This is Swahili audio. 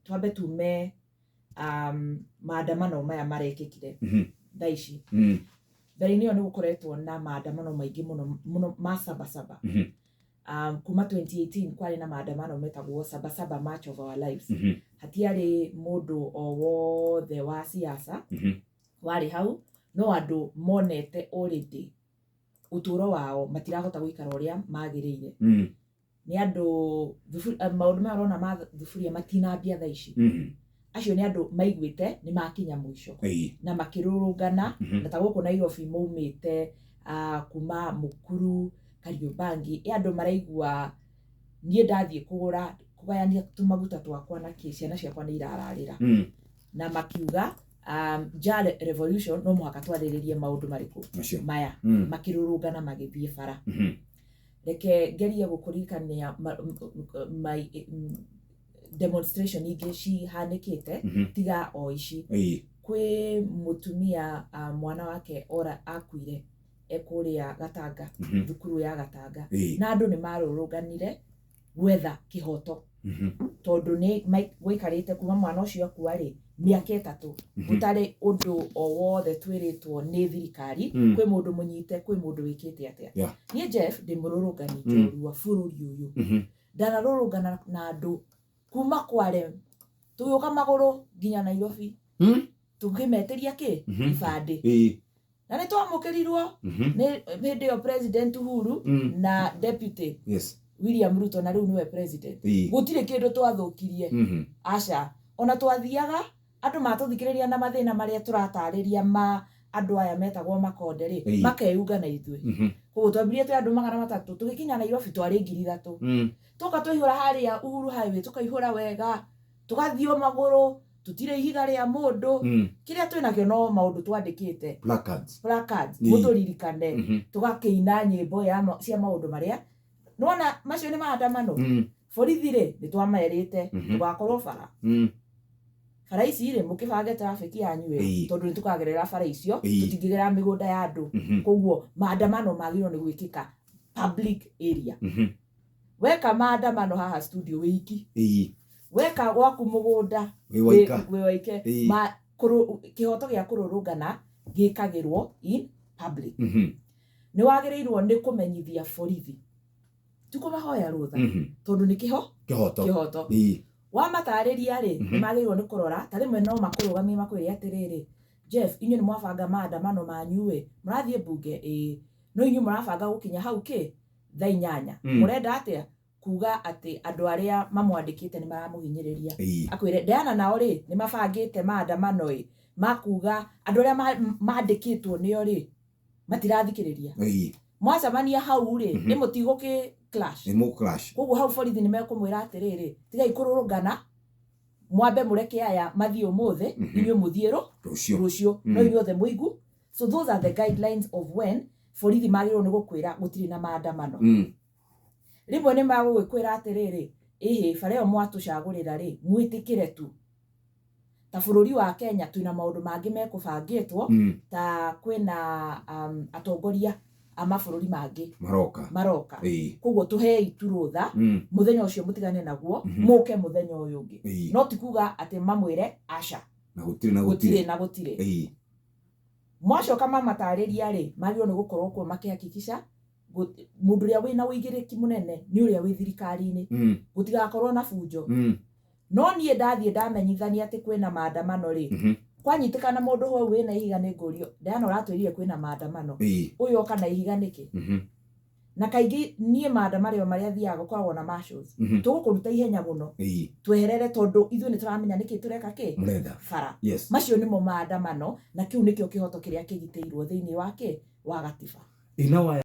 twambe tume maandamano maya marekĩkire thaa ici mbere-inĩ ĩyo nĩ gũkoretwo na maandamano maingĩ mũno ma Sabasaba kuma 2018 kwarĩ na maandamano metagwo Sabasaba March of Our Lives hatiarĩ mũndũ o wothe wa siasa warĩ hau no andũ monete already ũtũro wao matirahota gũikara ũrĩa magĩrĩire nĩ andũ maũndũ maya ũrona ma thuburia matinambia thaa ici acio nĩ andũ maiguĩte nĩ makinya mũico na makĩrũrũngana na ta gũkũ Nairobi maumĩte kuma Mukuru Kariobangi andũ maraigua niĩ ndathiĩ kũgayania tũmaguta twakwa na ciana ciakwa nĩ irararĩra na makiuga Jal Revolution no mũhaka twarĩrĩrie maũndũ marĩkũ maya makĩrũrũngana magĩthiĩ bara reke ngerie gũkũririkania demonstration ingĩ cihanĩkĩte tiga o ici kwĩ mũtumia mwana wake akuire ekũrĩa Gatanga thukuru ya Gatanga na andũ nĩ marũrũnganire gwetha kĩhoto tondũ nĩ gũikarĩte kuma mwana ũcio akua-rĩ mĩaka 3 gũtarĩ ũndũ o wothe twĩrĩtwo nĩ thirikari kwĩ mũndũ mũnyite kwĩ mũndũ wĩkĩte atĩa niĩ Jeff ndĩ mũrũrũngani njorua bũrũri ũyũ ndanarũrũngana na andũ kuma Kwale tũgĩũka magũrũ nginya Nairobi tũkĩmeteria ibandĩ na nĩ twamũkĩrirwo nĩ hĩndĩ ĩyo President Uhuru na Deputy William Ruto na rĩu nĩwe President gũtirĩ kĩndũ twathũkirie aca ona twathiaga andũ matũthikĩrĩria na mathĩna marĩa tũratarĩria ma andũ aya metagwo makonde makeyunga na ithuĩ koguo twambirie twĩ andũ 300 tũgĩkinya Nairobi twarĩ 3000 tũka twĩhũra harĩa Uhuru Highway tũkaihũra wega tũgathiĩ magũrũ tũtirĩ ihiga rĩa mũndũ kĩrĩa twĩnakĩo no maũndũ twandĩkĩte placards mũtũririkane tũgakĩina nyĩmbo cia maũndũ marĩa nona macio nĩ maandamano borithi-rĩ nĩ twamerĩte tũgakorwo bara ici-rĩ mũkĩbange traffic yanyu tondũ nĩ tũkagerera bara icio tũtingĩgerera mĩgũnda ya andũ koguo maandamano magĩrĩirwo nĩ gwĩkĩka public area weka maandamano haha studio wiki weka gwaku mũgũnda wĩwaike kĩhoto gĩa kũrũrũngana gĩkagĩrwo in public nĩ wagĩrĩirwo nĩ kũmenyithia borithi tukũmahoya rũtha tondũ nĩ kĩhoto wamatarĩria-rĩ nĩ magĩrĩirwo nĩ kũrora ta rĩmwe no makũrũgamie makwĩre atĩrĩrĩ Jeff inyuĩ nĩ mwabanga maandamano manyu-ĩ mũrathiĩ mbunge no inyuĩ mũrabanga gũkinya hau thaa 8 mũrenda atĩa kuga atĩ andũ arĩa mamwandĩkĩte nĩ maramũhinyĩrĩria akwĩre Diana nao-rĩ nĩ mabangĩte maandamano makuga andũ arĩa mandĩkĩtwo nĩo-rĩ matirathikĩrĩria mwacemania hau-rĩ nĩ mũtigũkĩ clash koguo hau borithi nĩ mekũmwĩra atĩrĩrĩ tigai kũrũrũngana mwambe mũreke aya mathiĩ ũmũthĩ inyuĩ mũthiĩ rũciũ no inyuĩ othe mũigu so those are the guidelines of when borithi magĩrĩirwo nĩ gũkwĩra gũtirĩ na maandamano rĩmwe nĩ magũgĩkwĩra atĩrĩrĩ bara ĩyo mwatũcagũrĩra-rĩ mwĩtĩkĩre tu ta bũrũri wa Kenya twĩna maũndũ mangĩ mekũbangĩtwo ta kwĩna atongoria a mabũrũri mangĩ maroka koguo tũhei tu rũtha mũthenya ũcio mũtigane naguo mũke mũthenya ũyũ ũngĩ no ti kuga atĩ mamwĩre aca na gũtirĩ mwacoka mamatarĩria-rĩ magĩrĩirwo nĩ gũkorwo kuo makĩhakikisha mũndũ ũrĩa wĩna ũigĩrĩki mũnene nĩ ũrĩa wĩ thirikari-inĩ gũtigakorwo na bunjo no niĩ ndathiĩ ndamenyithania atĩ kwĩna maandamano-rĩ kwanyitĩkana mũndũ hau wĩna ihiga nĩ ngũrio Diana ũratwĩrire kwĩna maandamano ũyũ oka na ihiga nĩkĩ na kaingĩ niĩ maandamano marĩa thiaga gũkoragwo na marshals tũgũkũruta ihenya mũno tweherere tondũ ithuĩ nĩ tũramenya nĩkĩ tũreka bara macio nĩmo maandamano na kĩu nĩkĩo kĩhoto kĩrĩa kĩgitĩirwo thĩinĩ wa gatiba